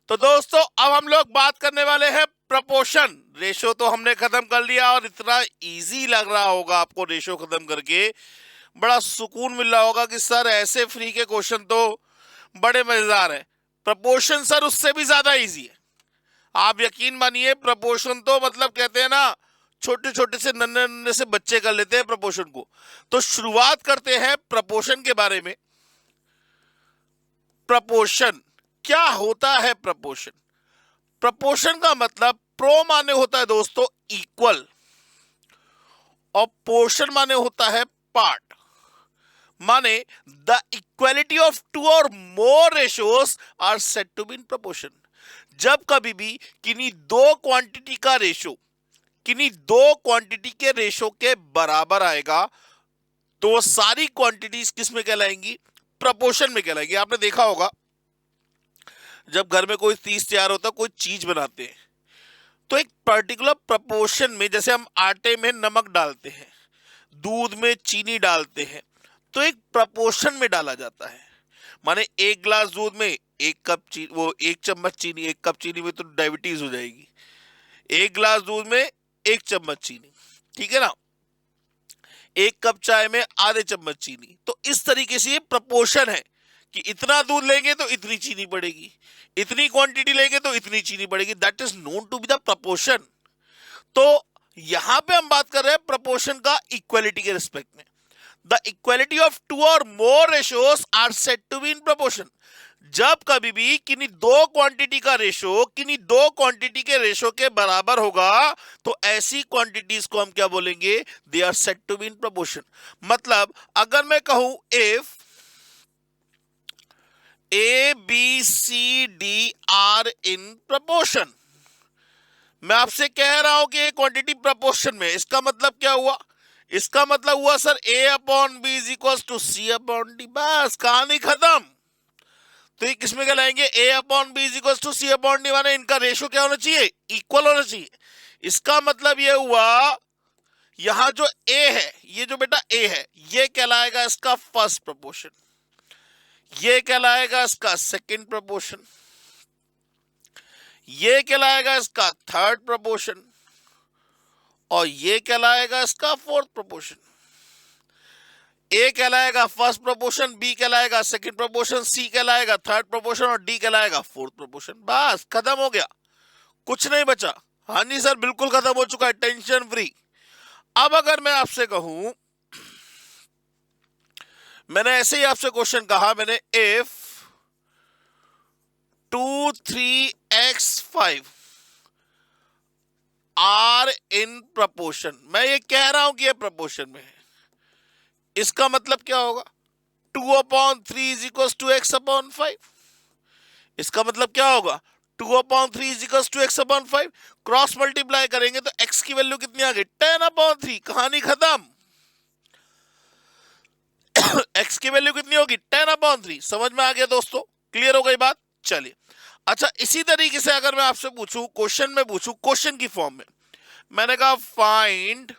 तो दोस्तों अब हम लोग बात करने वाले हैं प्रपोर्शन। रेशो तो हमने खत्म कर लिया और इतना इजी लग रहा होगा आपको रेशो खत्म करके, बड़ा सुकून मिल रहा होगा कि सर ऐसे फ्री के क्वेश्चन तो बड़े मजेदार है। प्रपोर्शन सर उससे भी ज्यादा इजी है। आप यकीन मानिए, प्रपोर्शन तो मतलब कहते हैं ना, छोटे छोटे से नन्हे नन्हे से बच्चे कर लेते हैं प्रपोर्शन को। तो शुरुआत करते हैं प्रपोर्शन के बारे में। प्रपोर्शन क्या होता है? प्रपोर्शन प्रपोर्शन का मतलब प्रो माने होता है दोस्तों इक्वल, और पोर्शन माने होता है पार्ट। माने the equality of two or more ratios are said to be in proportion. जब कभी भी किन्हीं दो क्वांटिटी का रेशो किन्हीं दो क्वांटिटी के रेशो के बराबर आएगा तो वो सारी क्वांटिटीज किस में कहलाएंगी? प्रपोर्शन में कहलाएंगी। आपने देखा होगा जब घर में कोई चीज तैयार होता है, कोई चीज बनाते हैं, तो एक पर्टिकुलर प्रपोर्शन में, जैसे हम आटे में नमक डालते हैं, दूध में चीनी डालते हैं, तो एक प्रपोर्शन में डाला जाता है। माने एक गिलास दूध में एक कप चीनी, वो एक चम्मच चीनी, एक कप चीनी में तो डायबिटीज हो जाएगी। एक गिलास दूध में एक चम्मच चीनी, ठीक है ना। एक कप चाय में आधे चम्मच चीनी। तो इस तरीके से ये प्रपोर्शन है कि इतना दूध लेंगे तो इतनी चीनी पड़ेगी, इतनी क्वांटिटी लेंगे तो इतनी चीनी पड़ेगी। That is known to be the proportion. तो यहां पे हम बात कर रहे हैं प्रपोर्शन का इक्वालिटी के रिस्पेक्ट में। The equality of two or more ratios are said to be in proportion. जब कभी भी किन्हीं दो क्वांटिटी का रेशो किन्हीं दो क्वांटिटी के रेशो के बराबर होगा तो ऐसी क्वांटिटीज को हम क्या बोलेंगे? They are said to be in proportion. मतलब अगर मैं कहूं if A B C D are in proportion, मैं आपसे कह रहा हूं कि ये क्वांटिटी प्रपोर्शन में, इसका मतलब क्या हुआ? इसका मतलब हुआ sir A upon B is equal to C upon D. बस कहानी खत्म। तो ये किसमें कहलाएंगे? A upon B is equal to C upon D. माने इनका रेशो क्या होना चाहिए? इक्वल होना चाहिए। इसका मतलब ये हुआ यहां जो ए है, ये जो बेटा ए है, ये कहलाएगा इसका फर्स्ट प्रपोर्शन, ये कहलाएगा इसका सेकंड प्रपोर्शन, ये कहलाएगा इसका थर्ड प्रपोर्शन, और ये कहलाएगा इसका फोर्थ प्रपोर्शन। ए कहलाएगा फर्स्ट प्रपोर्शन, बी कहलाएगा सेकंड प्रपोर्शन, सी कहलाएगा थर्ड प्रपोर्शन, और डी कहलाएगा फोर्थ प्रपोर्शन। बस खत्म हो गया, कुछ नहीं बचा। हाँ जी सर, बिल्कुल खत्म हो चुका है, टेंशन फ्री। अब अगर मैं आपसे कहूं, मैंने ऐसे ही आपसे क्वेश्चन कहा, मैंने if 2 3 x 5 are in proportion, मैं ये कह रहा हूं कि ये प्रपोर्शन में है, इसका मतलब क्या होगा? 2/3 is equal to x upon 5। इसका मतलब क्या होगा? 2/3 is equal to x upon 5। Cross multiply करेंगे तो x की वैल्यू कितनी आ गई? 10/3। कहानी खत्म। x की वैल्यू कितनी होगी? 10/3। समझ में आ गया दोस्तों? क्लियर हो गई बात? चलिए, अच्छा इसी तरीके से अगर मैं आपसे पूछूं, क्वेश्चन में पूछूं, क्वेश्चन की फॉर्म में, मैंने कहा find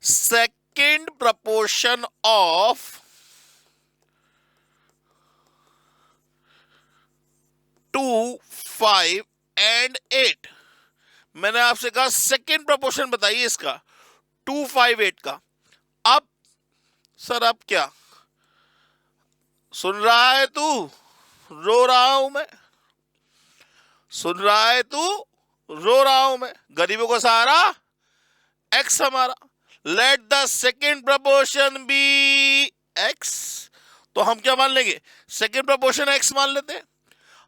second proportion of 2 5 and 8। मैंने आपसे कहा सेकेंड प्रपोर्शन बताइए इसका, 2 5 8 का। अब सर अब क्या सुन रहा है तू? रो रहा हूं मैं। सुन रहा है तू? रो रहा हूं मैं। गरीबों का सहारा एक्स हमारा। Let the second proportion be x. तो हम क्या मान लेंगे? सेकेंड प्रपोर्शन एक्स मान लेते हैं।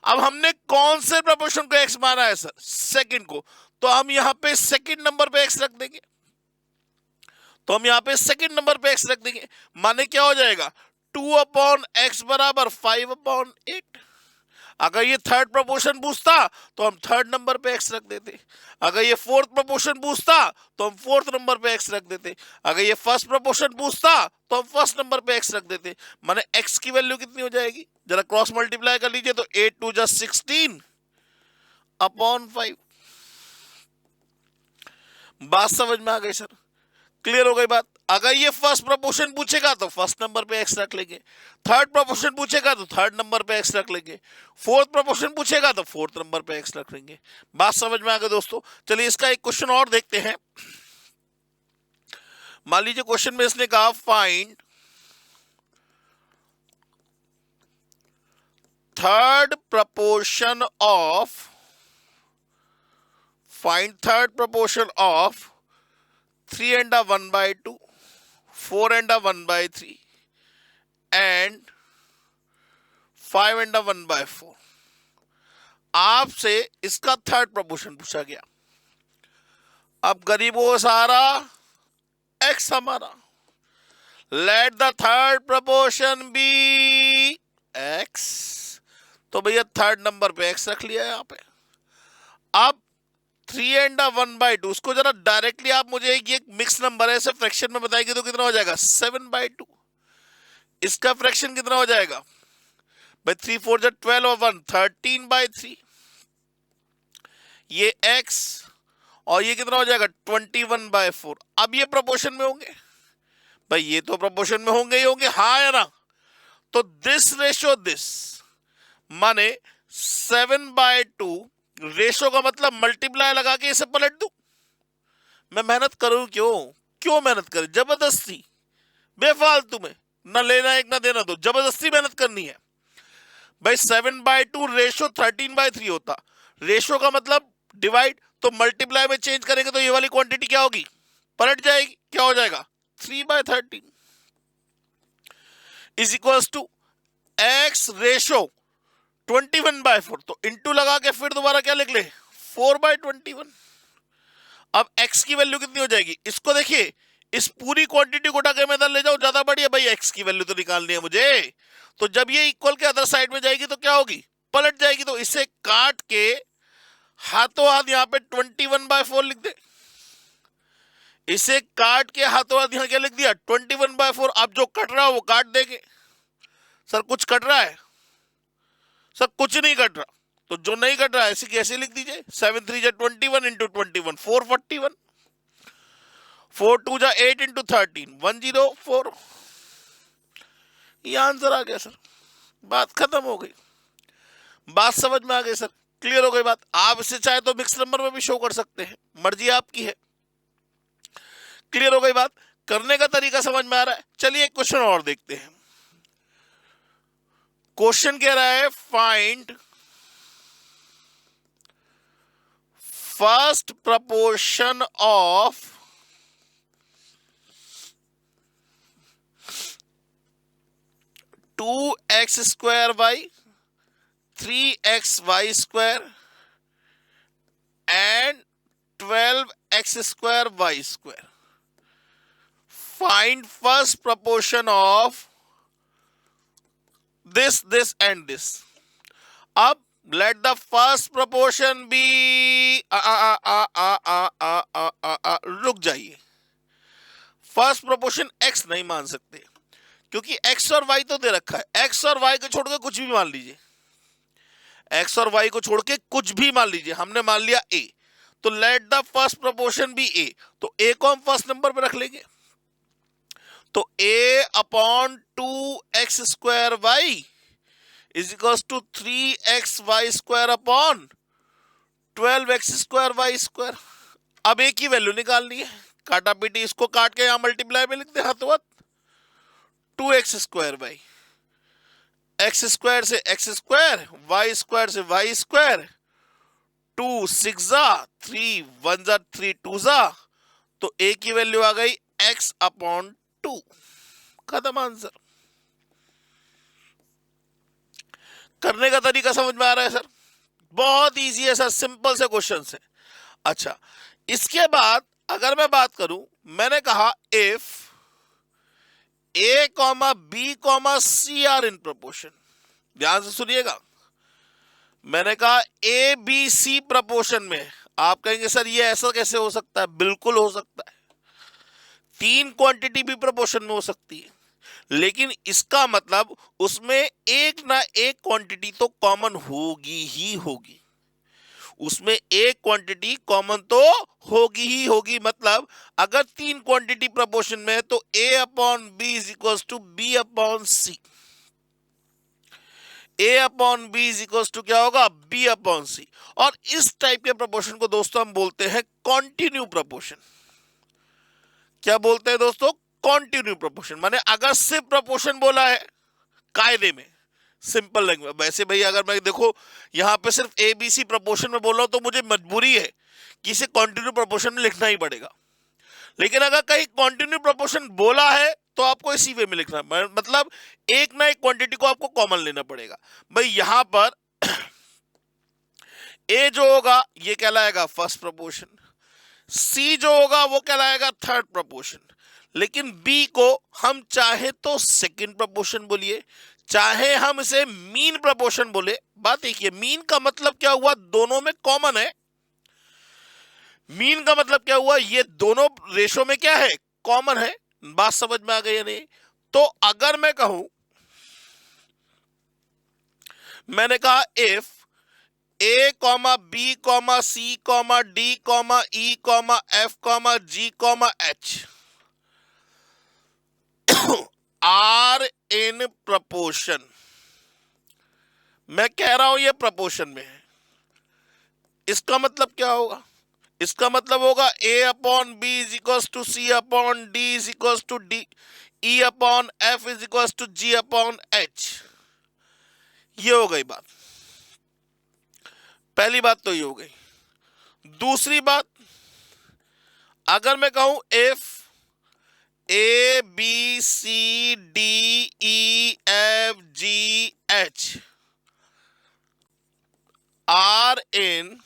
अब हमने कौन से प्रपोर्शन को एक्स माना है सर? सेकेंड को। तो हम यहां पे सेकेंड नंबर पे एक्स रख देंगे। तो हम यहां पे सेकेंड नंबर पे एक्स रख देंगे। माने क्या हो जाएगा? 2/x बराबर 5/8। अगर ये थर्ड प्रपोर्शन पूछता तो हम थर्ड नंबर पे एक्स रख देते। अगर ये फोर्थ प्रपोर्शन पूछता तो हम फोर्थ नंबर पे एक्स रख देते। अगर ये फर्स्ट प्रपोर्शन पूछता तो हम फर्स्ट नंबर पे एक्स रख देते। माने एक्स की वैल्यू कितनी हो जाएगी? जरा क्रॉस मल्टीप्लाई कर लीजिए तो 8 2 जा 16/5। बात समझ में आ गई सर? क्लियर हो गई बात? अगर ये फर्स्ट प्रोपोर्शन पूछेगा तो फर्स्ट नंबर पे एक्स रख लेंगे, थर्ड प्रोपोर्शन पूछेगा तो थर्ड नंबर पे एक्स रख लेंगे, फोर्थ प्रोपोर्शन पूछेगा तो फोर्थ नंबर पे एक्स रख लेंगे। बात समझ में आ गई दोस्तों? चलिए इसका एक क्वेश्चन और देखते हैं। मान लीजिए क्वेश्चन में इसने कहा find third proportion of 3 and a 1 by 2, 4 and a 1 by 3 and 5 and a 1 by 4। आपसे इसका थर्ड प्रपोर्शन पूछा गया। अब गरीबों सारा एक्स हमारा, let the third proportion be x, तो भैया थर्ड नंबर पे एक्स रख लिया यहाँ पे। अब 3 and a 1 by 2, उसको जरा डायरेक्टली आप मुझे ये मिक्स नंबर है ऐसे फ्रैक्शन में बताएंगे तो कितना हो जाएगा 7 by 2। इसका फ्रैक्शन कितना हो जाएगा भाई 3 4 जा 12 और 1 13 by 3। ये x और ये कितना हो जाएगा 21 by 4। अब ये प्रोपोर्शन में होंगे भाई, ये तो प्रोपोर्शन में होंगे ही होंगे, हाँ या ना? तो दिस रेशो दिस माने 7 by 2 रेशो का मतलब मल्टीप्लाई लगा के इसे पलट दूं। मैं मेहनत करूं क्यों मेहनत करें जबरदस्ती, बेफालतू में, ना लेना एक ना देना दो, जबरदस्ती मेहनत करनी है भाई। 7 by 2 रेशो 13 by 3 होता, रेशो का मतलब डिवाइड, तो मल्टीप्लाई में चेंज करेंगे तो ये वाली क्वांटिटी क्या होगी, पलट जाएगी, क्या हो जाएगा 3 by 13 is equals to x ratio 21 by 4, तो इंटू लगा के फिर दोबारा क्या लिख ले 4 by 21। अब x की वैल्यू कितनी हो जाएगी, इसको देखिए, इस पूरी क्वांटिटी को उठा के मैं इधर ले जाऊं ज्यादा बढ़िया भाई, x की वैल्यू तो निकालनी है मुझे। तो जब ये इक्वल के अदर साइड में जाएगी तो क्या होगी, पलट जाएगी। तो इसे काट के हाथों हाथ यहाँ पे 21 by 4 लिख दे, इसे काट के हाथों हाथ यहाँ क्या लिख दिया 21 by 4। अब जो कट रहा है वो काट देंगे। सर कुछ कट रहा है, सर कुछ नहीं कट रहा, तो जो नहीं कट रहा है ऐसे कैसे लिख दीजिए 7 3 जा 21 इंटू 21 441, 4 2 जा 8 इंटू 13 104। ये आंसर आ गया सर, बात खत्म हो गई। बात समझ में आ गई सर, क्लियर हो गई बात। आप इसे चाहे तो मिक्स नंबर में भी शो कर सकते हैं, मर्जी आपकी है। क्लियर हो गई बात, करने का तरीका समझ में आ रहा है। चलिए एक क्वेश्चन और देखते हैं। क्वेश्चन कह रहा है find first proportion of 2x square y 3xy square and 12x square y square। Find first proportion of this, this and this। अब let the first proportion be रुक जाइए, फर्स्ट प्रोपोर्शन x नहीं मान सकते क्योंकि x और y तो दे रखा है। x और y को छोड़ के कुछ भी मान लीजिए, x और y को छोड़ के कुछ भी मान लीजिए, हमने मान लिया a, तो let the first proportion be a, तो a को हम फर्स्ट नंबर पे रख लेंगे। तो a upon 2x square y is equals to 3xy square upon 12x square y square. अब a की वैल्यू निकालनी है, काटा पीटी, इसको काट के यहां मल्टीप्लाई में लिख दे हाथों हाथ 2x square by x square से x स्क्वायर, y स्क्वायर से y स्क्वायर, 2 6 जा 3 1 जा 3 2 जा, तो a की वैल्यू आ गई x अपॉन 2। खत्म आंसर। करने का तरीका समझ में आ रहा है सर, बहुत इजी है सर, सिंपल से क्वेश्चन है। अच्छा, इसके बाद अगर मैं बात करूं, मैंने कहा if a comma b comma c are in proportion, ध्यान से सुनिएगा, मैंने कहा a b c प्रोपोर्शन में। आप कहेंगे सर ये ऐसा कैसे हो सकता है, बिल्कुल हो सकता है, तीन क्वांटिटी भी प्रोपोर्शन में हो सकती है, लेकिन इसका मतलब उसमें एक ना एक क्वांटिटी तो कॉमन होगी ही होगी। उसमें एक क्वांटिटी कॉमन तो होगी ही होगी। मतलब अगर तीन क्वांटिटी प्रपोर्शन में है तो a upon B is equal to b upon c. a upon B is equal to क्या होगा, b अपॉन सी। और इस टाइप के प्रपोर्शन को दोस्तों हम बोलते हैं कॉन्टिन्यू प्रपोर्शन। क्या बोलते हैं दोस्तों, कॉन्टिन्यू प्रपोर्शन। माने अगर सिर्फ प्रपोर्शन बोला है कायदे में, सिंपल लैंग्वेज, वैसे भाई अगर मैं देखो यहां पे सिर्फ ए बी सी प्रपोर्शन में बोल रहा हूं तो मुझे मजबूरी है कि इसे कॉन्टिन्यू प्रपोर्शन में लिखना ही पड़ेगा। लेकिन अगर कहीं कॉन्टिन्यू प्रपोर्शन बोला है तो आपको इसी वे में लिखना, मतलब एक ना एक क्वांटिटी को आपको कॉमन लेना पड़ेगा। भाई यहां पर ए जो होगा ये कहलाएगा फर्स्ट प्रपोर्शन, सी जो होगा वो कहलाएगा थर्ड प्रपोर्शन, लेकिन बी को हम चाहे तो सेकंड प्रपोर्शन बोलिए, चाहे हम इसे मीन प्रपोर्शन बोले। बात एक है, मीन का मतलब क्या हुआ, दोनों में कॉमन है। मीन का मतलब क्या हुआ, ये दोनों रेशो में क्या है, कॉमन है। बात समझ में आ गई या नहीं? तो अगर मैं कहूं, मैंने कहा if A comma B comma C comma d comma e comma f comma g comma h are in proportion, मैं कह रहा हूं ये प्रपोर्शन में है, इसका मतलब क्या होगा, इसका मतलब होगा A upon B is equal to C upon D is equal to D E upon F is equal to ji upon H. ये हो गई बात, पहली बात तो ये हो गई। दूसरी बात, अगर मैं कहूं if A B C d e f g h are in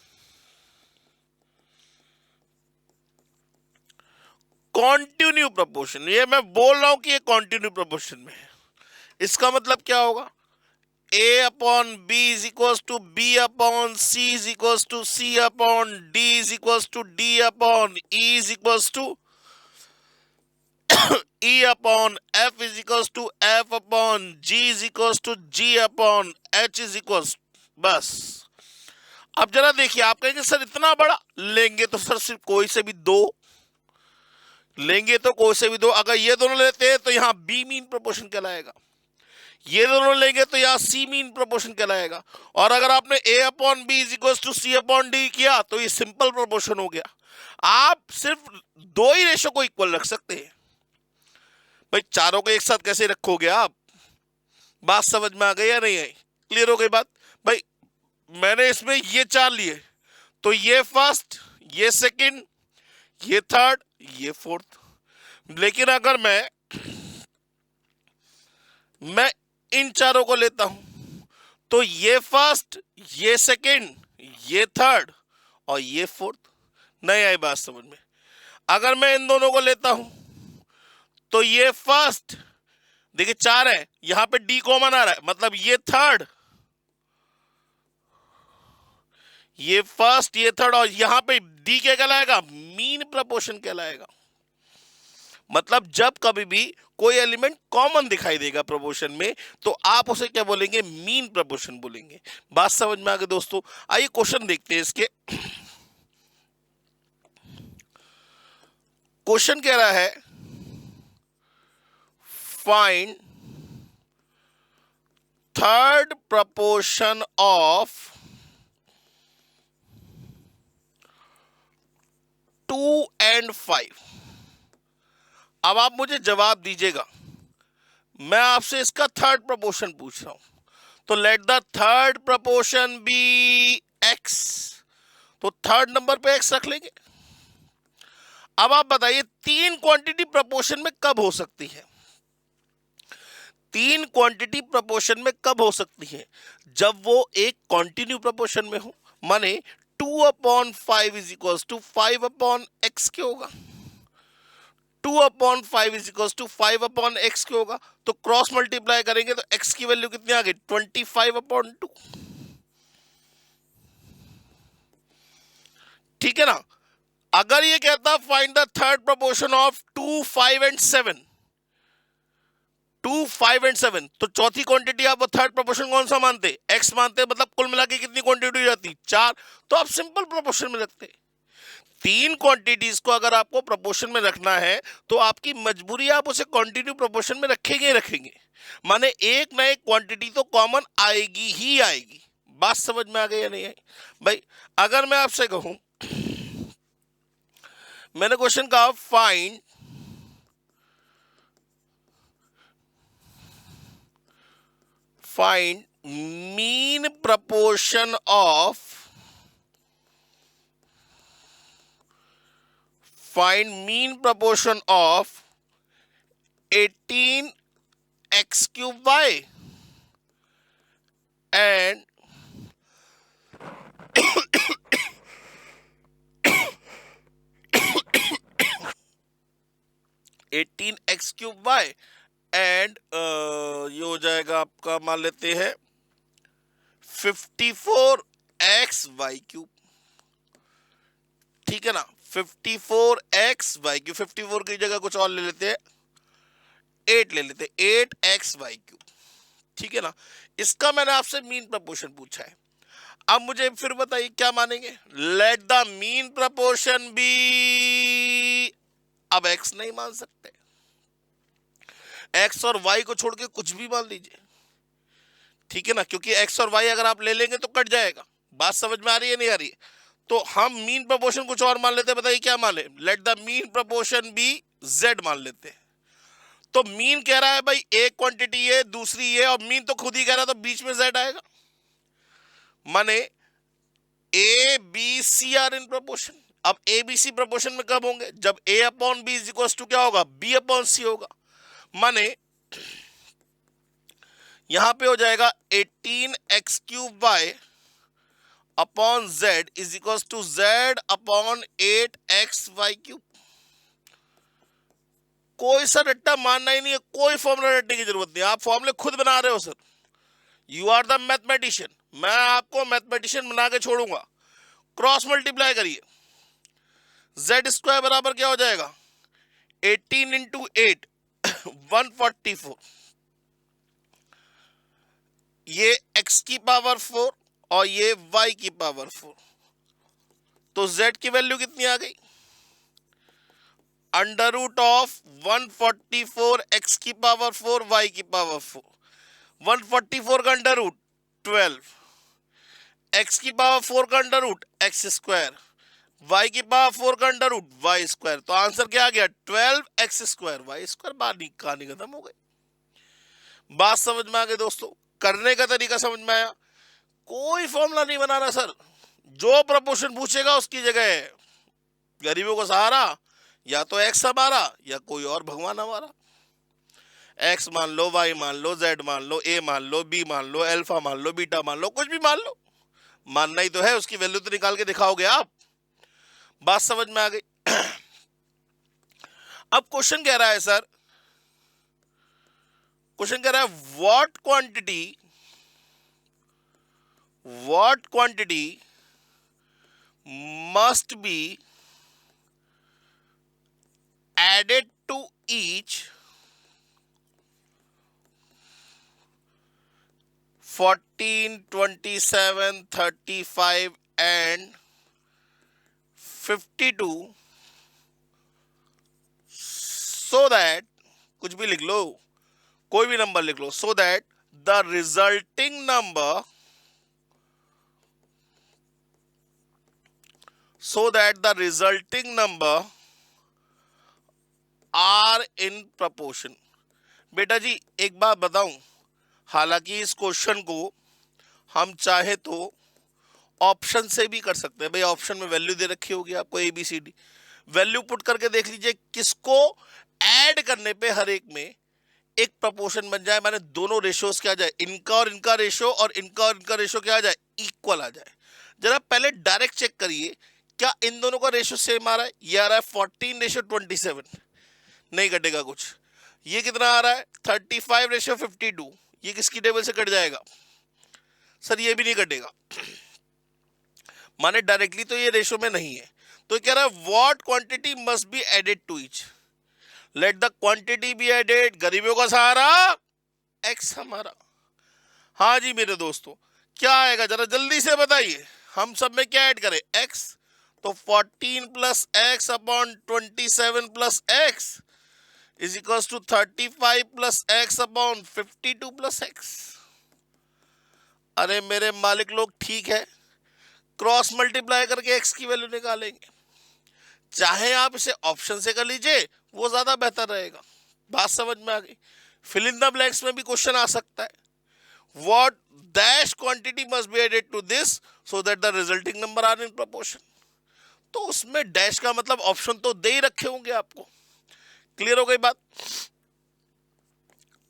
continue proportion, ये मैं बोल रहा हूं कि ये कॉन्टिन्यू प्रपोर्शन में है, इसका मतलब क्या होगा, a upon B is equal to b upon C is equal to C upon D is equal to D upon e is equal to e upon F is equal to f upon g is equal to ji upon h is equal. बस अब जरा देखिए, आप कहेंगे sir इतना बड़ा लेंगे तो सर सिर्फ कोई से भी दो लेंगे तो कोई से भी दो, अगर ये दोनों लेते हैं तो यहां बी मीन प्रपोर्शन कहलाएगा, ये दोनों लेंगे तो यहां सी मीन प्रपोर्शन कहलाएगा। और अगर आपने A upon B is equal to C upon D किया तो ये सिंपल प्रपोर्शन हो गया। आप सिर्फ दो ही रेशो को इक्वल रख सकते हैं। भाई चारों को एक साथ कैसे रखोगे आप, बात समझ में आ गई या नहीं आई, क्लियर हो गई बात। भाई मैंने इसमें ये चार लिए तो ये फर्स्ट, ये सेकंड, ये थर्ड, ये फोर्थ। लेकिन अगर मैं इन चारों को लेता हूं तो ये फर्स्ट, ये सेकंड, ये थर्ड और ये फोर्थ। नहीं आई बात समझ में? अगर मैं इन दोनों को लेता हूं तो ये फर्स्ट, देखिए चार है, यहां पे डी कॉमन आ रहा है, मतलब ये थर्ड, ये फर्स्ट, ये थर्ड, और यहां पे डी क्या कहलाएगा, मीन प्रपोर्शन कहलाएगा। मतलब जब कभी भी कोई एलिमेंट कॉमन दिखाई देगा प्रपोर्शन में तो आप उसे क्या बोलेंगे, मीन प्रपोर्शन बोलेंगे। बात समझ में आ गई दोस्तों? आइए क्वेश्चन देखते हैं इसके। क्वेश्चन कह रहा है find third proportion of 2 and 5। अब आप मुझे जवाब दीजिएगा, मैं आपसे इसका थर्ड प्रपोर्शन पूछ रहा हूं, तो let the third proportion be x, तो थर्ड नंबर पे एक्स रख लेंगे। अब आप बताइए तीन क्वांटिटी प्रपोर्शन में कब हो सकती है, तीन क्वांटिटी प्रपोर्शन में कब हो सकती है, जब वो एक कॉन्टिन्यू प्रपोर्शन में हो। माने 2 upon 5 is equal to 5 upon x के होगा, 2 upon 5 is equal to 5 upon x के होगा। तो क्रॉस मल्टीप्लाई करेंगे तो एक्स की वैल्यू कितनी आ गई, 25 अपॉन 2। ठीक है ना? अगर ये कहता find the third proportion of 2, 5 and 7, 2, 5 and 7, तो चौथी क्वांटिटी आप थर्ड प्रोपोर्शन कौन सा मानते? एक्स मानते, मतलब कुल मिला के कितनी क्वांटिटी हो जाती? 4। तो आप सिंपल प्रोपोर्शन में रखते। तीन क्वांटिटीज को अगर आपको प्रोपोर्शन में रखना है तो आपकी मजबूरी, आप उसे क्वांटिटी प्रोपोर्शन में रखेंगे ही रखेंगे, माने एक ना एक क्वांटिटी तो कॉमन आएगी ही आएगी। बात समझ में आ गई या नहीं आई भाई? अगर मैं आपसे कहूं, मैंने क्वेश्चन कहा find mean proportion of find mean proportion of 18x cube y and 18x cube y and ये हो जाएगा आपका, मान लेते हैं 54x y क्यूब। ठीक है ना, 54x y क्यूब, 54 की जगह कुछ और ले लेते हैं, 8 ले लेते हैं, 8x y क्यूब। ठीक है ना, इसका मैंने आपसे मीन प्रपोर्शन पूछा है। अब मुझे फिर बताइए क्या मानेंगे? Let the mean proportion be, अब x नहीं मान सकते, x और y को छोड़ के कुछ भी मान लीजिए। ठीक है ना, क्योंकि x और y अगर आप ले लेंगे तो कट जाएगा। बात समझ में आ रही है नहीं आ रही है? तो हम मीन प्रपोर्शन कुछ और मान लेते हैं, बताइए क्या मान ले? Let the mean proportion be z मान लेते हैं। तो मीन कह रहा है भाई एक क्वांटिटी है दूसरी है, और मीन तो खुद ही कह रहा है, तो बीच में z आएगा, माने a B c are in proportion. अब ए बी सी प्रपोर्शन में कब होंगे? जब a upon B is equal to क्या होगा? b अपॉन सी होगा। माने यहां पे हो जाएगा 18x cube y upon z is equal to z upon 8x y cube. कोई सा रट्टा मानना ही नहीं है, कोई फॉर्मूला रटने की जरूरत नहीं, आप फॉर्मूले खुद बना रहे हो sir. You are the mathematician, मैं आपको मैथमेटिशियन बना के छोड़ूंगा। क्रॉस मल्टीप्लाई करिए, z स्क्वायर बराबर क्या हो जाएगा? 18 इंटू 8 144, ये x की पावर 4 और ये y की पावर 4, तो z की वैल्यू कितनी आ गई? अंडर रूट ऑफ 144 x की पावर 4 y की पावर 4, 144 का अंडर रूट 12, x की पावर 4 का under root x square, y की पावर 4 का अंडर रूट y स्क्वायर। तो आंसर क्या आ गया? 12x square y square. कहानी खत्म हो गई। बात समझ में आ गई दोस्तों? करने का तरीका समझ में आया? कोई फॉर्मूला नहीं बनाना सर, जो प्रपोर्शन पूछेगा उसकी जगह है। गरीबों को सहारा या तो x हमारा या कोई और भगवान हमारा। x मान लो, y मान लो, z मान लो, a मान लो, b मान लो, अल्फा मान लो, बीटा मान लो, कुछ भी मान लो, मानना ही तो है, उसकी वैल्यू तो निकाल के दिखाओगे आप। बात समझ में आ गई? अब क्वेश्चन कह रहा है सर, क्वेश्चन कह रहा है what quantity must B added to each 14, 27, 35 and 52 so that, कुछ भी लिख लो, कोई भी नंबर लिख लो, so that the resulting number are in proportion. बेटा जी एक बात बताऊं, हालांकि इस क्वेश्चन को हम चाहे तो ऑप्शन से भी कर सकते हैं। भाई ऑप्शन में वैल्यू दे रखी होगी आपको a B C d, value put करके देख लीजिए किसको ऐड करने पे हर एक में एक प्रपोर्शन बन जाए, माने दोनों रेशियोज क्या आ जाए, इनका और इनका रेशियो और इनका रेशियो क्या आ जाए, इक्वल आ जाए। जरा पहले डायरेक्ट चेक करिए क्या इन दोनों का रेशियो सेम आ रहा है? ये आ रहा है 14:27, नहीं कटेगा कुछ। ये कितना आ रहा है? 35:52, ये किसकी टेबल से कट जाएगा सर? ये भी नहीं कटेगा, माने डायरेक्टली तो ये रेशियो में नहीं है। तो कह रहा है what quantity must be added to each. Let the quantity be added, गरीबों का सहारा एक्स हमारा। हाँ जी मेरे दोस्तों, क्या आएगा जरा जल्दी से बताइए, हम सब में क्या ऐड करें, एक्स, तो 14 plus x upon 27 plus x is equals to 35 plus x upon 52 plus x. अरे मेरे मालिक लोग ठीक है, क्रॉस मल्टीप्लाई करके एक्स की वैल्यू निकालेंगे, चाहे आप इसे ऑप्शन से कर लीजिए वो ज्यादा बेहतर रहेगा। बात समझ में आ गई। फिल इन द ब्लैंक्स में भी क्वेश्चन आ सकता है, what dash quantity must be added to this so that the resulting number are in proportion. तो उसमें डैश का मतलब ऑप्शन तो दे ही रखे होंगे आपको। क्लियर हो गई बात।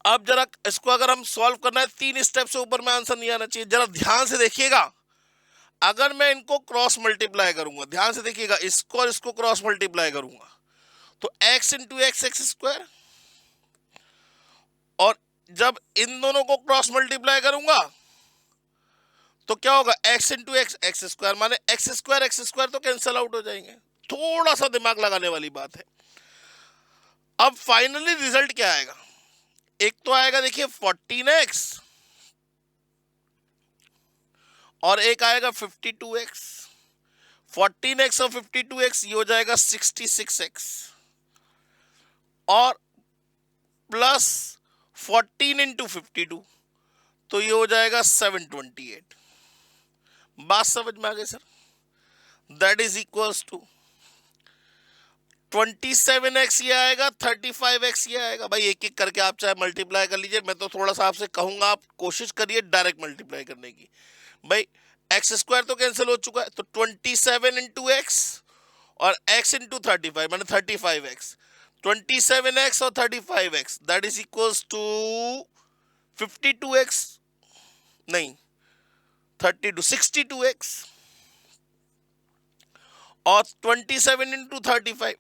अब जरा इसको अगर हम सॉल्व करना है, 3 स्टेप से ऊपर में आंसर नहीं आना चाहिए। जरा ध्यान से देखिएगा, अगर मैं इनको क्रॉस मल्टीप्लाई करूंगा, ध्यान से देखिएगा, इसको और इसको क्रॉस मल्टीप्लाई करूंगा तो x into x x square, और जब इन दोनों को क्रॉस मल्टीप्लाई करूंगा तो क्या होगा, x into x x square, माने एक्स स्क्वायर तो कैंसिल आउट हो जाएंगे। थोड़ा सा दिमाग लगाने वाली बात है। अब फाइनली रिजल्ट क्या आएगा, एक तो आएगा देखिए 14x और एक आएगा 52x। 14x और 52x ये हो जाएगा 66x, और प्लस 14 इंटू 52 तो ये हो जाएगा 728। बात समझ में आ गई sir. That is equals to 27x ये आएगा, 35x ये आएगा। भाई एक एक करके आप चाहे मल्टीप्लाई कर लीजिए, मैं तो थोड़ा सा आपसे कहूंगा आप कोशिश करिए डायरेक्ट मल्टीप्लाई करने की। भाई एक्स स्क्वायर तो कैंसिल हो चुका है, तो 27 इंटू एक्स और x इंटू 35 मैंने 35x, 27x और 35x that is equals to 52x, नहीं 62x, और 27 इंटू 35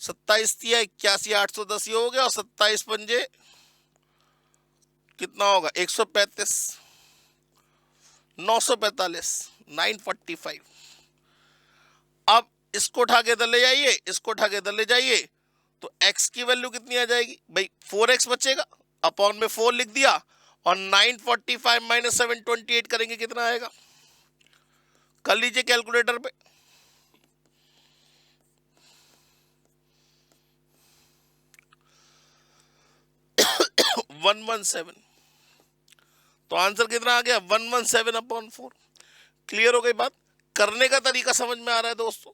27 दिया 81 810 ये हो गया, और 27 पंजे कितना होगा 135, 945, 945। अब इसको उठा के इधर ले जाइए, इसको उठा के इधर ले जाइए, तो x की वैल्यू कितनी आ जाएगी भाई, 4x बचेगा, अपॉन में 4 लिख दिया, और 945 माइनस 728 करेंगे कितना आएगा, कर लीजिए कैलकुलेटर पे। 117, तो आंसर कितना आ गया 117 अपॉन 4। क्लियर हो गई बात, करने का तरीका समझ में आ रहा है दोस्तों।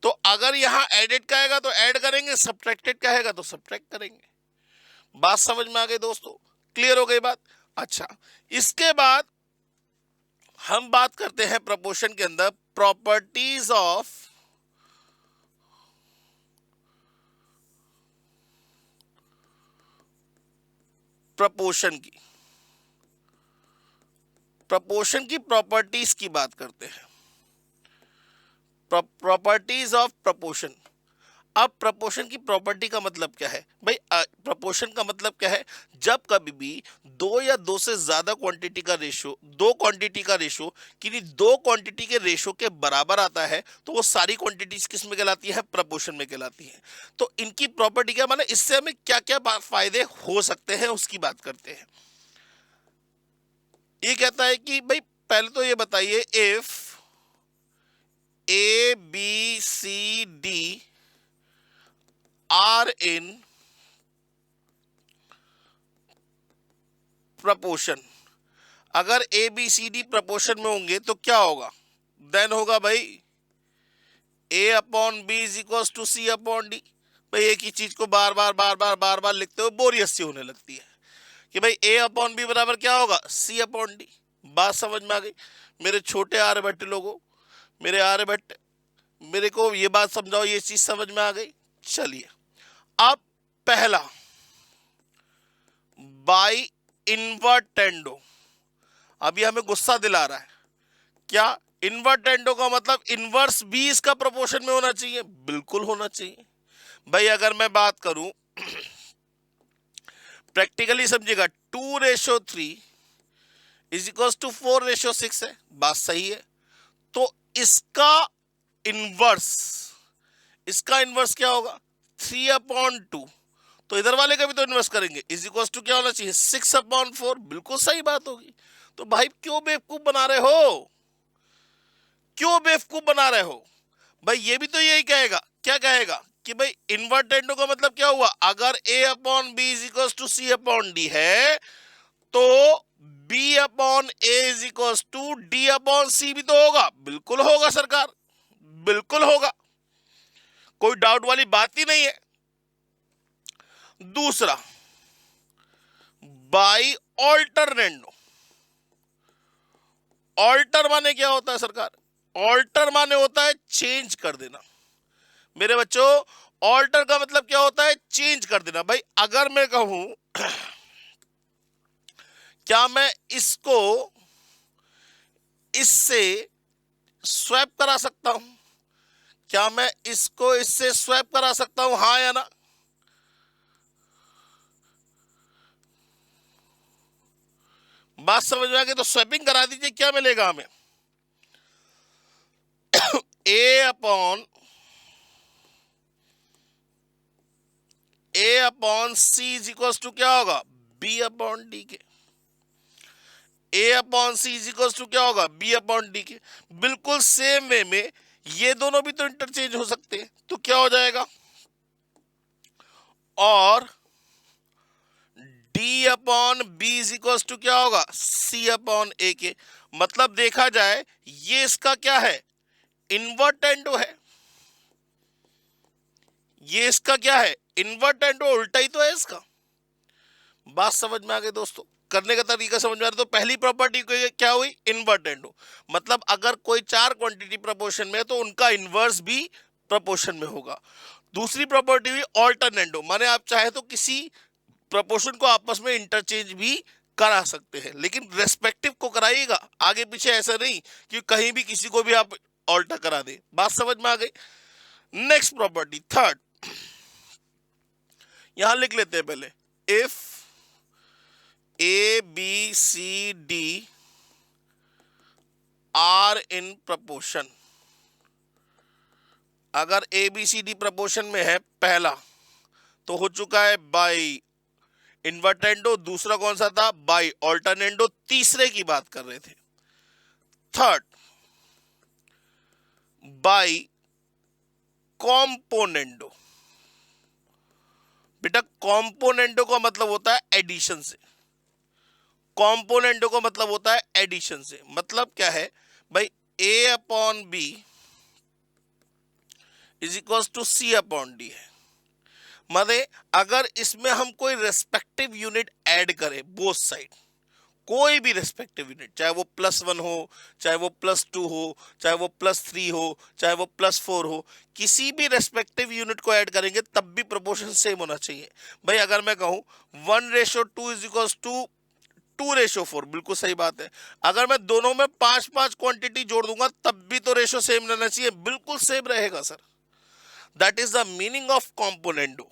तो अगर यहां एडेड का आएगा तो ऐड करेंगे, सब्ट्रैक्टेड का आएगा तो सब्ट्रैक्ट करेंगे। बात समझ में आ गई दोस्तों, क्लियर हो गई बात। अच्छा, इसके बाद हम बात करते हैं प्रोपोर्शन के अंदर प्रॉपर्टीज ऑफ प्रपोर्शन की, प्रपोर्शन की प्रॉपर्टीज की बात करते हैं, प्रॉपर्टीज ऑफ प्रपोर्शन। अब प्रपोर्शन की प्रॉपर्टी का मतलब क्या है भाई, प्रपोर्शन का मतलब क्या है, जब कभी भी दो या दो से ज्यादा क्वांटिटी का रेशो, दो क्वांटिटी का रेशो किसी दो क्वांटिटी के रेशो के बराबर आता है तो वो सारी क्वांटिटीज किस में कहलाती है, प्रपोर्शन में कहलाती है। तो इनकी प्रॉपर्टी क्या, माने इससे हमें क्या क्या फायदे हो सकते हैं उसकी बात करते हैं। ये कहता है कि भाई पहले तो ये बताइए, if A B C D are in proportion, अगर A B C D proportion में होंगे तो क्या होगा, देन होगा भाई A upon B is equal to C upon D. भाई एक ही चीज को बार बार लिखते हुए बोरियत सी होने लगती है कि भाई ए अपॉन बी बराबर क्या होगा, सी अपॉन डी। बात समझ में आ गई मेरे छोटे आर्यभट्ट लोगों, मेरे आर्यभट्ट, मेरे को ये बात समझाओ, ये चीज समझ में आ गई। चलिए अब पहला बाई इन्वर्टेंडो, अभी हमें गुस्सा दिला रहा है क्या, इन्वर्टेंडो का मतलब इनवर्स भी इसका प्रोपोर्शन में होना चाहिए, बिल्कुल होना चाहिए। भाई अगर मैं बात करूं प्रैक्टिकली समझिएगा, 2:3 इज इक्वल टू 4:6 है, बात सही है। तो इसका इनवर्स क्या होगा, 3/2 तो इधर वाले का भी तो इन्वर्स करेंगे, इज इक्वल टू क्या होना चाहिए 6/4। बिल्कुल सही बात होगी। तो भाई क्यों बेवकूफ बना रहे हो, क्यों बेवकूफ बना रहे हो भाई। ये भी तो यही कहेगा, क्या कहेगा कि भाई इन्वर्टेंडो का मतलब क्या हुआ, अगर a upon B is equal to C upon D है तो b upon A is equal to D upon C भी तो होगा। बिल्कुल होगा सरकार, बिल्कुल होगा, कोई डाउट वाली बात ही नहीं है। दूसरा, बाई ऑल्टरनेंडो। ऑल्टर माने क्या होता है सरकार, ऑल्टर माने होता है चेंज कर देना। मेरे बच्चों ऑल्टर का मतलब क्या होता है, चेंज कर देना। भाई अगर मैं कहूं क्या मैं इसको इससे स्वैप करा सकता हूं, क्या मैं इसको इससे स्वैप करा सकता हूं, हाँ या ना। बात समझ में आ गई तो स्वैपिंग करा दीजिए, क्या मिलेगा हमें A upon C is equal to क्या होगा बी अपॉन डी के। A upon C is equal to क्या होगा बी अपॉन डी के। बिल्कुल सेम वे में ये दोनों भी तो इंटरचेंज हो सकते हैं, तो क्या हो जाएगा, और D upon B is equal to क्या होगा सी अपॉन ए के। मतलब देखा जाए ये इसका क्या है, इन्वर्टेंडो है, ये इसका क्या है इन्वर्टेंडो, उल्टा ही तो है इसका। बात समझ में आ गई दोस्तों, करने का तरीका समझ में आ रहा। तो पहली प्रॉपर्टी क्या हुई, इन्वर्टेंडो, मतलब अगर कोई चार क्वांटिटी प्रपोर्शन में है तो उनका इन्वर्स भी प्रपोर्शन में होगा। दूसरी प्रॉपर्टी हुई ऑल्टरनेंडो, माने आप चाहे तो किसी प्रपोर्शन को आपस में इंटरचेंज भी करा सकते हैं, लेकिन रेस्पेक्टिव को कराइएगा, आगे पीछे ऐसा नहीं कि कहीं भी किसी को भी आप ऑल्टर करा दे। बात समझ में आ गई। नेक्स्ट प्रॉपर्टी थर्ड, यहां लिख लेते हैं पहले, if A B C D are in proportion. अगर A B C D proportion में है, पहला तो हो चुका है बाई इन्वर्टेंडो, दूसरा कौन सा था बाई ऑल्टरनेंडो, तीसरे की बात कर रहे थे। Third by componendo. बेटा कॉम्पोनेंडो का मतलब होता है एडिशन से, कॉम्पोनेंटो का मतलब होता है एडिशन से। मतलब क्या है भाई, A upon B is equal to C upon D है। माने अगर इसमें हम कोई रेस्पेक्टिव यूनिट ऐड करें बोथ साइड, कोई भी रेस्पेक्टिव यूनिट, चाहे वो +1 हो, चाहे वो +2 हो, चाहे वो +3 हो, चाहे वो +4 हो, किसी भी रेस्पेक्टिव यूनिट को ऐड करेंगे तब भी प्रोपोर्शन सेम होना चाहिए। भाई अगर मैं कहूं 1:2 इज इक्वल टू 2:4, बिल्कुल सही बात है। अगर मैं दोनों में 5-5 क्वांटिटी जोड़ दूंगा तब भी तो रेशो सेम रहना चाहिए, बिल्कुल सेम रहेगा sir. That is the meaning of componendo.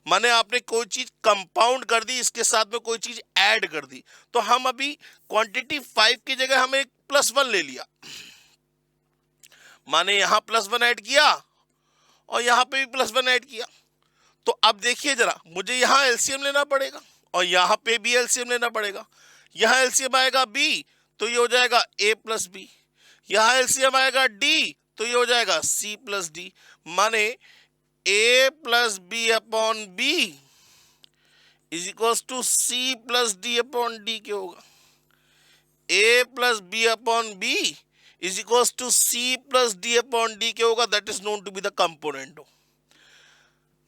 माने आपने कोई चीज कंपाउंड कर दी, इसके साथ में कोई चीज ऐड कर दी। तो हम अभी क्वांटिटी 5 की जगह हमें +1 ले लिया, माने यहां +1 ऐड किया और यहां पे भी +1 ऐड किया। तो अब देखिए जरा, मुझे यहां एलसीएम लेना पड़ेगा और यहां पे भी एलसीएम लेना पड़ेगा। यहां एलसीएम आएगा बी तो ये हो जाएगा a प्लस बी, यहां एलसीएम आएगा डी तो ये हो जाएगा c प्लस डी। माने a plus B upon B is equal to C plus D upon D के होगा। a plus B upon B is equal to C plus D upon D के होगा। That is known to be the component.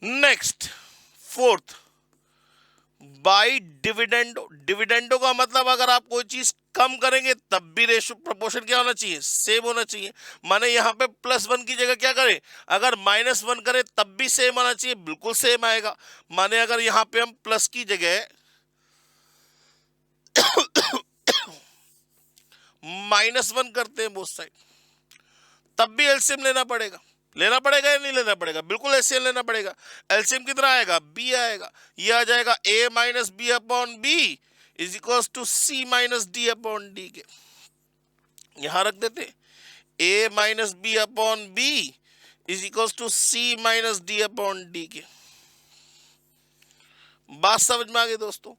Next fourth by dividendo. Dividendo का मतलब अगर आप कोई चीज कम करेंगे तब भी रेशो प्रपोर्शन क्या होना चाहिए, सेम होना चाहिए। माने यहां पे +1 की जगह क्या करें, अगर -1 करें तब भी सेम आना चाहिए, बिल्कुल सेम आएगा। माने अगर यहां पे हम प्लस की जगह -1 करते हैं बोथ साइड, तब भी एलसीएम लेना पड़ेगा। लेना पड़ेगा या नहीं लेना पड़ेगा, बिल्कुल एलसीएम लेना पड़ेगा। एलसीएम कितना आएगा, बी आएगा। ये आ जाएगा a minus B upon B is equal to C minus D upon D के। यहां रख देते a minus B upon B is equal to C minus D upon D के। बात समझ में आ गई दोस्तों।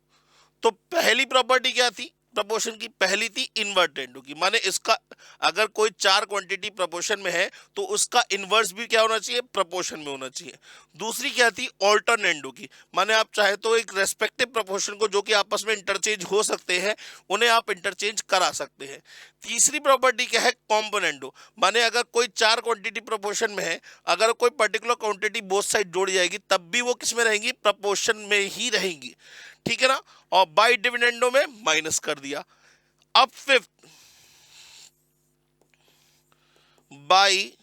तो पहली प्रॉपर्टी क्या थी प्रपोर्शन की? पहली थी इनवर्टेंडो की, माने इसका अगर कोई चार क्वांटिटी प्रपोर्शन में है तो उसका इनवर्स भी क्या होना चाहिए? प्रपोर्शन में होना चाहिए। दूसरी क्या थी? ऑल्टरनेंडो की, माने आप चाहे तो एक रेस्पेक्टिव प्रपोर्शन को जो कि आपस में इंटरचेंज हो सकते हैं उन्हें आप इंटरचेंज करा सकते हैं। तीसरी प्रॉपर्टी क्या है? कॉम्पोनेंडो, माने अगर कोई चार क्वांटिटी प्रपोर्शन में है, अगर कोई पर्टिकुलर क्वांटिटी बोथ साइड जोड़ी जाएगी तब भी वो किस में रहेंगी? प्रपोर्शन में ही रहेंगी, ठीक है ना। और बाई डिविडेंडो में माइनस कर दिया। अब fifth, by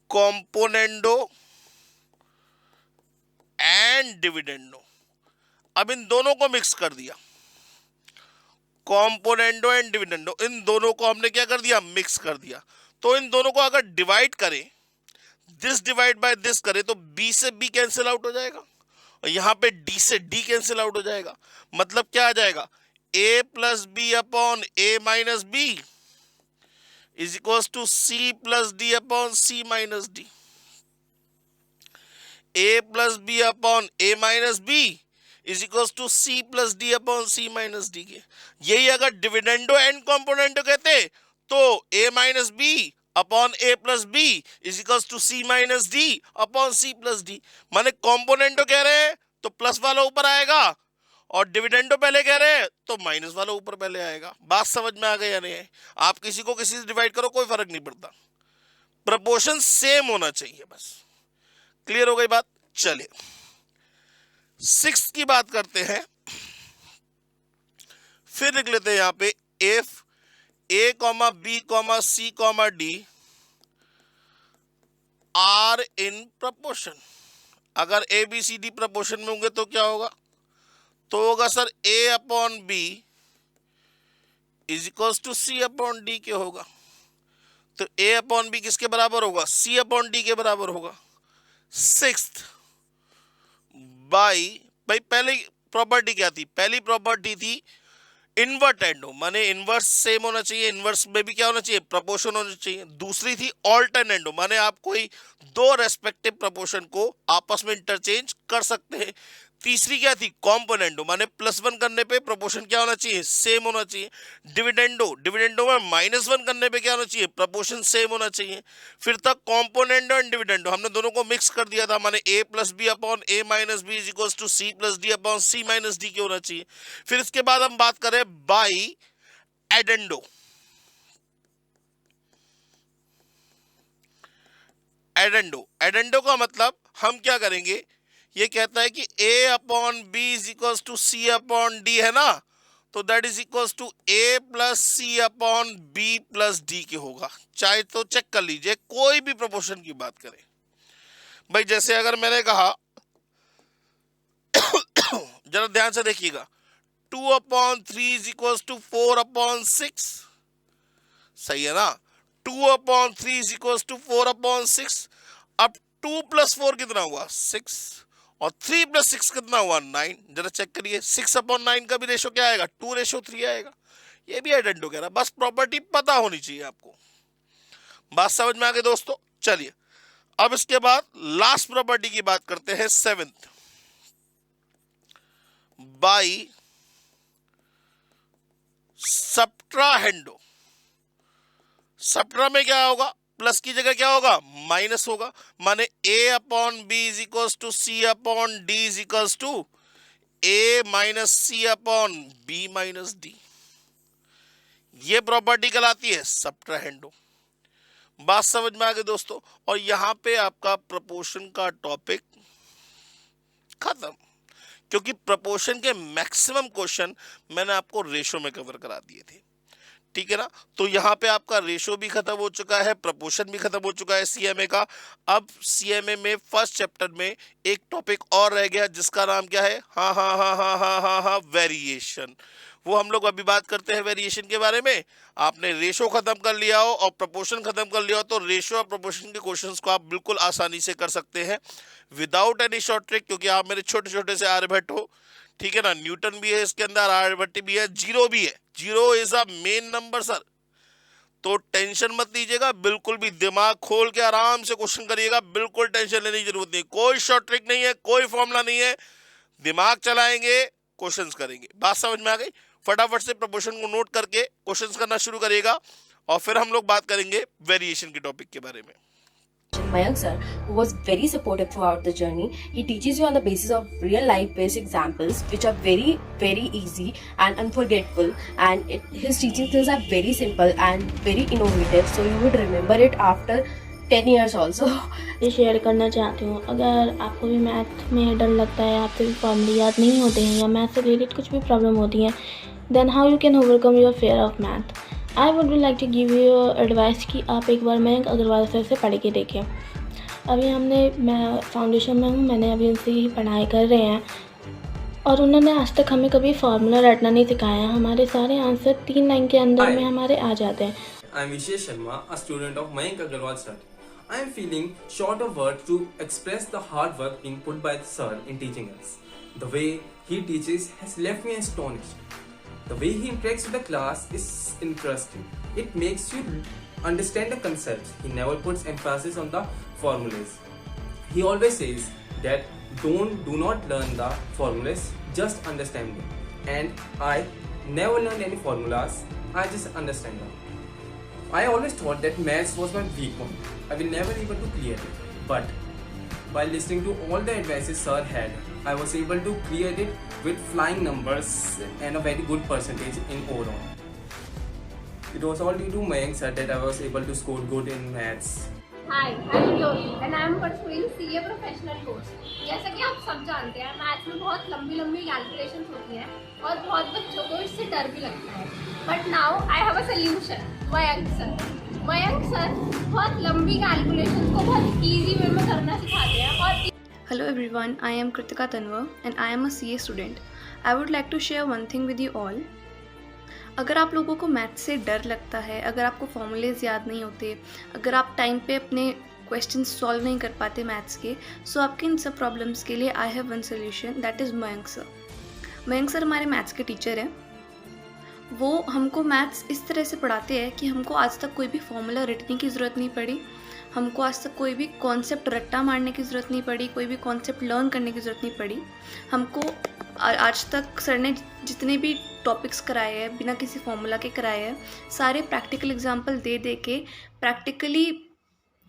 componendo and dividendo, अब इन दोनों को मिक्स कर दिया। कॉम्पोनेंडो एंड डिविडेंडो, इन दोनों को हमने क्या कर दिया? मिक्स कर दिया। तो इन दोनों को अगर डिवाइड करें, दिस डिवाइड बाय दिस करें तो बी से बी कैंसिल आउट हो जाएगा और यहां पे डी से डी कैंसिल आउट हो जाएगा। मतलब क्या आ जाएगा? A plus B upon A minus B is equal to C plus D upon C minus D. A plus B upon A minus B is equal to C plus D upon C minus D के। यही अगर dividendo and componendo कहते तो A minus B upon A plus B is equal to C minus D upon C plus D. माने componendo कह रहे हैं तो प्लस वाला ऊपर आएगा और डिविडेंडो पहले कह रहे हैं तो माइनस वाला ऊपर पहले आएगा। बात समझ में आ गई या नहीं? आप किसी को किसी से डिवाइड करो कोई फर्क नहीं पड़ता, प्रपोर्शन सेम होना चाहिए बस। क्लियर हो गई बात? चलिए सिक्स की बात करते हैं। फिर लिख लेते हैं यहां पे if A comma B comma C comma D are in proportion. अगर A B C D proportion में होंगे तो क्या होगा? तो होगा sir A upon B is equal to C upon D के होगा। तो ए अपॉन बी किसके बराबर होगा? सी अपॉन डी के बराबर होगा। सिक्स्थ, बाई भाई पहली प्रॉपर्टी क्या थी? पहली प्रॉपर्टी थी इनवर्टेंडो, माने इनवर्स सेम होना चाहिए, इनवर्स में भी क्या होना चाहिए? प्रपोर्शन होना चाहिए। दूसरी थी ऑल्टरनेंडो, माने आप कोई दो रेस्पेक्टिव प्रपोर्शन को आपस में इंटरचेंज कर सकते हैं। तीसरी क्या थी? कॉम्पोनेंडो, माने प्लस वन करने पे प्रपोर्शन क्या होना चाहिए? सेम होना चाहिए। डिविडेंडो, डिविडेंडो में माइनस वन करने पे क्या होना चाहिए? प्रपोर्शन सेम होना चाहिए। फिर तक कॉम्पोनेंडो एंड डिविडेंडो हमने दोनों को मिक्स कर दिया था, माने A plus B upon A minus B is equal to C plus D upon C minus D के होना चाहिए। फिर इसके बाद हम बात करें बाई एडेंडो। एडेंडो, एडेंडो का मतलब हम क्या करेंगे? ये कहता है कि a upon B is equal to C upon D है ना, तो that is equal to a plus c upon b plus d के होगा। चाहे तो चेक कर लीजिए कोई भी प्रोपोर्शन की बात करें भाई। जैसे अगर मैंने कहा जरा ध्यान से देखिएगा 2 upon 3 is equal to 4 upon 6, सही है ना। 2 upon 3 is equal to 4 upon 6। अब 2 प्लस 4 कितना हुआ? 6 और 3 प्लस 6 कितना हुआ? 9। जरा चेक करिए 6 अपॉन 9 का भी रेशो क्या आएगा? 2:3 आएगा। ये भी आइडेंटिटी कह रहा है, बस प्रॉपर्टी पता होनी चाहिए आपको। बात समझ में आ गई दोस्तों? चलिए अब इसके बाद लास्ट प्रॉपर्टी की बात करते हैं, सेवेंथ, बाई सब्ट्राहेंडो। सब्ट्रा में क्या होगा? प्लस की जगह क्या होगा? माइनस होगा, माने a upon B is equal to C upon D is equal to a minus c upon b minus d. ये प्रॉपर्टी कहलाती है सब्ट्राहेंडो। बात समझ में आ गई दोस्तों? और यहां पे आपका प्रपोर्शन का टॉपिक खत्म, क्योंकि प्रपोर्शन के मैक्सिमम क्वेश्चन मैंने आपको रेशो में कवर करा दिए थे, ठीक है ना। तो यहाँ पे आपका रेशो भी खत्म हो चुका है, प्रपोर्शन भी खत्म हो चुका है सीएमए का। अब सीएमए में फर्स्ट चैप्टर में एक टॉपिक और रह गया जिसका नाम क्या है? हाँ हाँ हाँ हाँ हाँ हाँ हाँ, वेरिएशन। वो हम लोग अभी बात करते हैं वेरिएशन के बारे में। आपने रेशो खत्म कर लिया हो और प्रपोर्शन खत्म कर लिया हो तो रेशो और प्रपोर्शन के क्वेश्चंस को आप बिल्कुल आसानी से कर सकते हैं विदाउट एनी शॉर्ट ट्रिक, क्योंकि आप मेरे छोटे छोटे से आर्यभट्ट हो, ठीक है ना। न्यूटन भी है इसके अंदर, आर्यभट्ट भी है, जीरो भी है। Zero is a main number sir, तो टेंशन मत लीजिएगा, बिल्कुल भी दिमाग खोल के आराम से क्वेश्चन करिएगा, बिल्कुल टेंशन लेने की जरूरत नहीं, कोई शॉर्ट ट्रिक नहीं है, कोई फॉर्मूला नहीं है, दिमाग चलाएंगे, क्वेश्चंस करेंगे। बात समझ में आ गई? फटाफट से प्रोपोर्शन को नोट करके क्वेश्चंस करना शुरू करिएगा और फिर हम लोग बात करेंगे वेरिएशन के टॉपिक के बारे में। Mayank sir, who was very supportive throughout the journey. He teaches you on the basis of real life based examples which are very, very easy and unforgettable, and his teaching skills are very simple and very innovative, so you would remember it after 10 years also. ये share करना चाहती हूँ, अगर आपको भी math में डर लगता है, आपके भी फॉर्मूले याद नहीं होते हैं या मैथ से रिलेटेड कुछ भी प्रॉब्लम होती है, then how you can overcome your fear of math. I would like to give you advice कि आप एक बार मयंक अग्रवाल सर से पढ़ के देखें। अभी मैं फाउंडेशन में हूँ, मैंने अभी उनसे ही पढ़ाई कर रहे हैं और उन्होंने आज तक हमें कभी फार्मूला रटना नहीं सिखाया। हमारे सारे आंसर 3 लाइन के अंदर में हमारे आ जाते हैं। I am Vishesh Sharma, a student of Mayank Agarwal sir. I am feeling short of words to express the hard work being put by the sir in teaching us. The way he teaches has left me astonished. The way he interacts with the class is interesting. It makes you understand the concepts. He never puts emphasis on the formulas. He always says that do not learn the formulas, just understand them. And I never learned any formulas, I just understand them. I always thought that maths was my weak point. I will never able to clear it. But by listening to all the advices sir had, I was able to clear it with flying numbers and a very good percentage in overall. It was all due to Mayank sir that I was able to score good in maths. Hi, I'm Jyoti and I'm pursuing CA professional course. जैसा कि आप सब जानते हैं, maths में बहुत लंबी calculations होती हैं और बहुत बच्चों को इससे डर भी लगता है। But now I have a solution, Mayank sir. Mayank sir बहुत लंबी कैलकुलेशंस को बहुत इजी वे में करना सिखाते हैं। और Hello everyone, I am Kritika Tanwar and I am a CA student. I would like to share one thing with you all. अगर आप लोगों को मैथ से डर लगता है, अगर आपको फॉर्मूलेज याद नहीं होते, अगर आप टाइम पे अपने क्वेश्चन सॉल्व नहीं कर पाते मैथ्स के, सो आपके इन सब प्रॉब्लम्स के लिए I have one solution, that is Mayank sir. Mayank sir हमारे मैथ्स के टीचर हैं। वो हमको मैथ्स इस तरह से पढ़ाते हैं कि हमको आज तक कोई भी फॉर्मूला रटने की ज़रूरत नहीं पड़ी, हमको आज तक कोई भी कॉन्सेप्ट रट्टा मारने की ज़रूरत नहीं पड़ी, कोई भी कॉन्सेप्ट लर्न करने की ज़रूरत नहीं पड़ी। हमको आज तक सर ने जितने भी टॉपिक्स कराए हैं बिना किसी फॉर्मूला के कराए हैं, सारे प्रैक्टिकल एग्जांपल दे दे के प्रैक्टिकली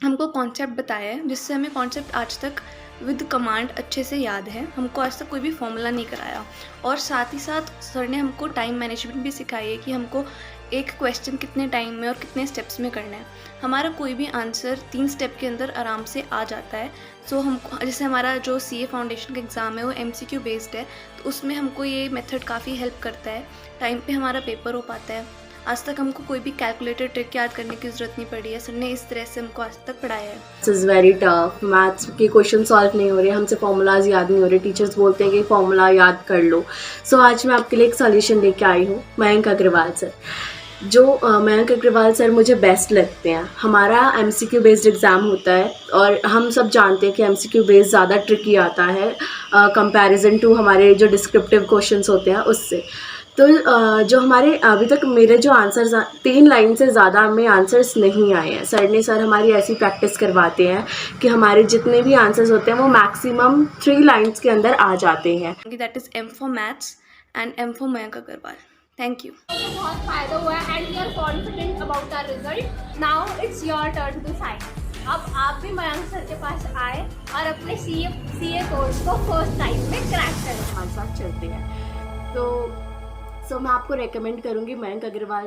हमको कॉन्सेप्ट बताया है, जिससे हमें कॉन्सेप्ट आज तक विद कमांड अच्छे से याद है। हमको आज तक कोई भी फॉर्मूला नहीं कराया और साथ ही साथ सर ने हमको टाइम मैनेजमेंट भी सिखाई है कि हमको एक क्वेश्चन कितने टाइम में और कितने स्टेप्स में करना है। हमारा कोई भी आंसर 3 स्टेप के अंदर आराम से आ जाता है। सो हमको जैसे हमारा जो CA फाउंडेशन का एग्ज़ाम है वो MCQ बेस्ड है, तो उसमें हमको ये मेथड काफ़ी हेल्प करता है, टाइम पे हमारा पेपर हो पाता है। आज तक हमको कोई भी कैलकुलेटर ट्रिक याद करने की ज़रूरत नहीं पड़ी है, सर ने इस तरह से हमको आज तक पढ़ाया है। This is very tough, maths के क्वेश्चन सॉल्व नहीं हो रहे, हमसे फॉर्मूलाज याद नहीं हो रहे, टीचर्स बोलते हैं कि फॉर्मूला याद कर लो। सो आज मैं आपके लिए एक सॉल्यूशन लेके आई हूँ, मयंक अग्रवाल सर। जो मयंक अग्रवाल सर मुझे बेस्ट लगते हैं। हमारा MCQ बेस्ड एग्ज़ाम होता है और हम सब जानते हैं कि MCQ बेस्ड ज़्यादा ट्रिकी आता है कंपैरिजन टू हमारे जो डिस्क्रिप्टिव क्वेश्चंस होते हैं उससे। तो जो हमारे अभी तक मेरे जो आंसर्स 3 लाइन से ज़्यादा में आंसर्स नहीं आए हैं। सर हमारी ऐसी प्रैक्टिस करवाते हैं कि हमारे जितने भी आंसर्स होते हैं वो मैक्सिमम 3 लाइन्स के अंदर आ जाते हैं। That is M for maths and M for Mayank Agarwal. Thank you. बहुत फायदा हुआ है and we are confident about our result. Now it's your turn to shine. अब आप भी मयंक सर के पास आए और अपने CA कोर्स को फर्स्ट टाइम में क्रैक करें। हमारे साथ चलते हैं तो मैं आपको रेकमेंड करूँगी मयंक अग्रवाल